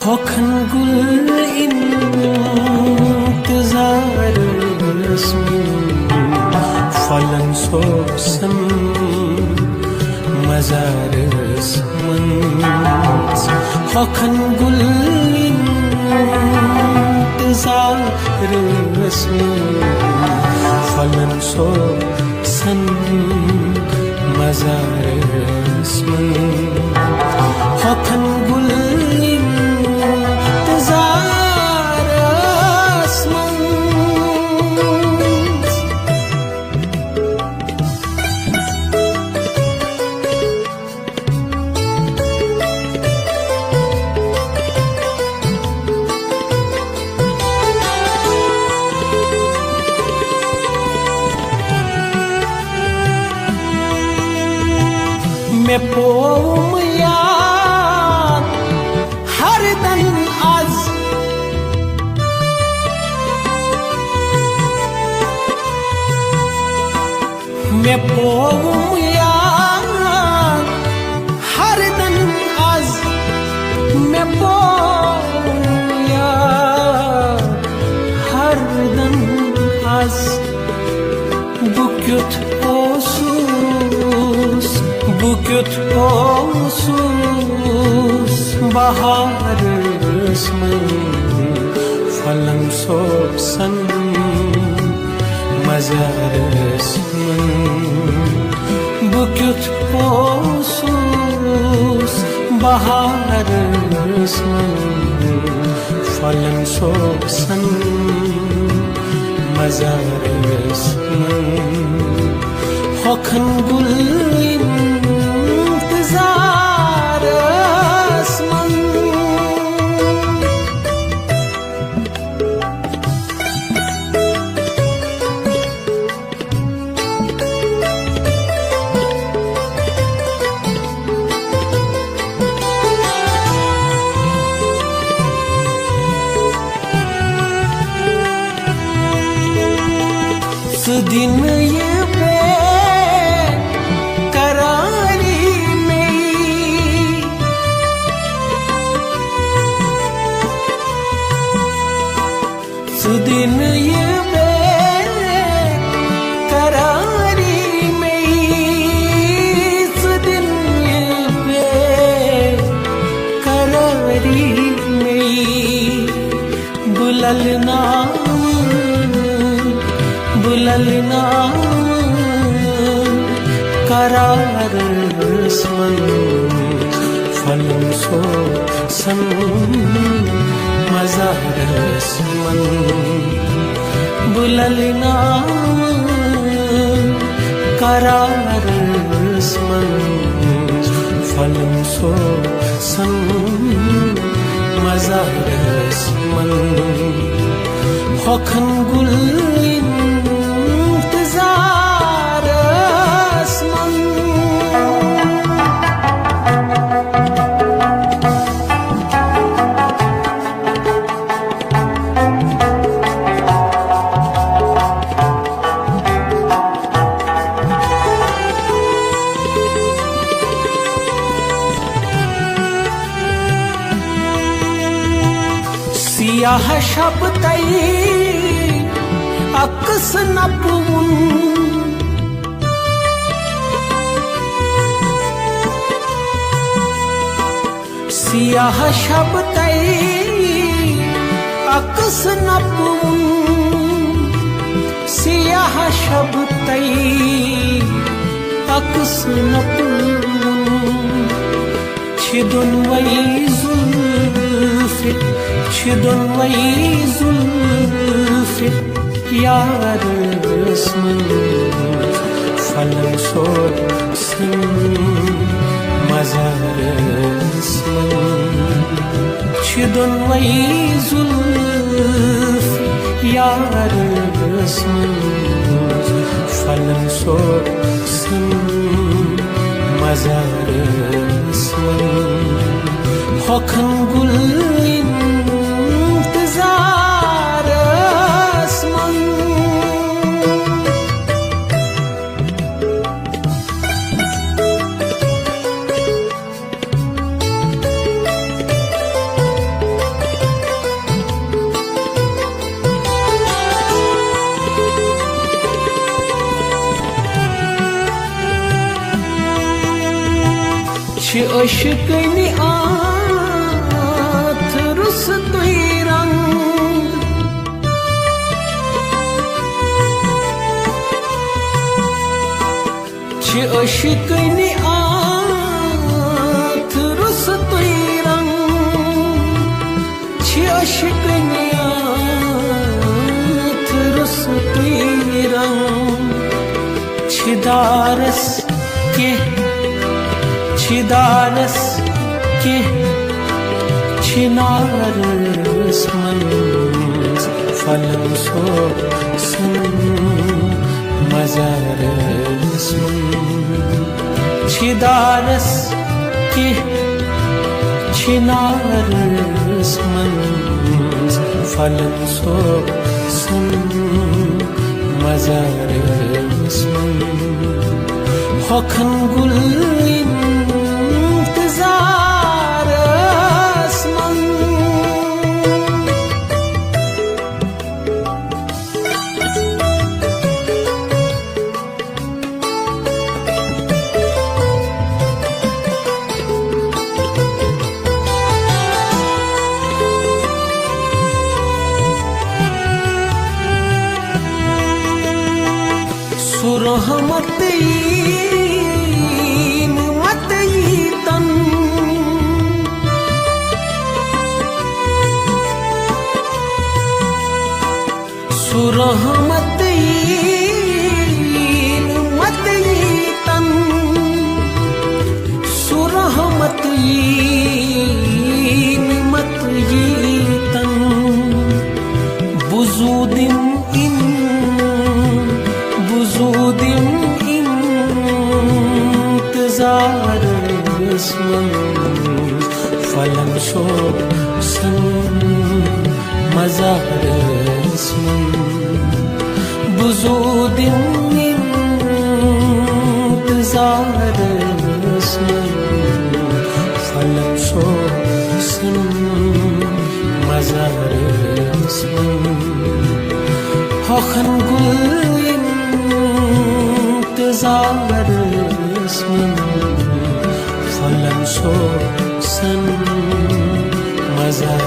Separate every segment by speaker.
Speaker 1: Hokan gul intizar ismin falan sosan mazar ismin Hokan gul intizar ismin falan sosan mazar ismin Hokan gul मैं pome याद हर दन आज मैं pome याद हर दन आज मैं पोम याद हर दन आज बुक्युत ओसूस Bukut osus bahar ismin falan sosan mazar ismin Bukut osus bahar ismin falan sosan mazar ismin Hokan gul दिन ये बेकरारी में दिन ये बेकरारी में दिन ये बेकरारी में बुललना बुललना करार ismin falan sosan mazar ismin bulalna करार ismin falan sosan mazar ismin Hokan gul Siyah şaptay aks napun Siyah şaptay aks napun Siyah şaptay aks napun Çidun vay zulfi Çidun vay zulfi Yar ismin falan sosan mazar ismin Çidun vay zulfi Yar ismin falan sosan mazar ismin Hokan gul intizar ismin aşkını atırız duyran Çi aşkını atırız duyran Çi aşkını atırız duyran Çi daras ke Çidanas ki çinarız manz Falım soğusun mazarız manz Çidanas ki çinarız manz Falım soğusun mazarız manz Hakan gulin Surahmatin matayitan Surahmatin matayitan Surahmatin matayitan Buzudim इंतजार फलन सोसन मजार बुजुदिन इंतजार फलन सोसन मजार हखन गुल इंतजार फलन सोसन मजार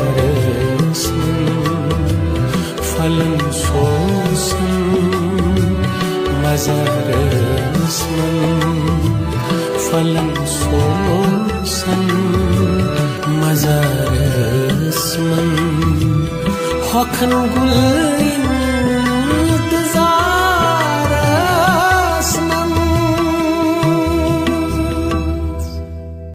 Speaker 1: फलन सोसन मजार फलन सोसन मजार हखन गुल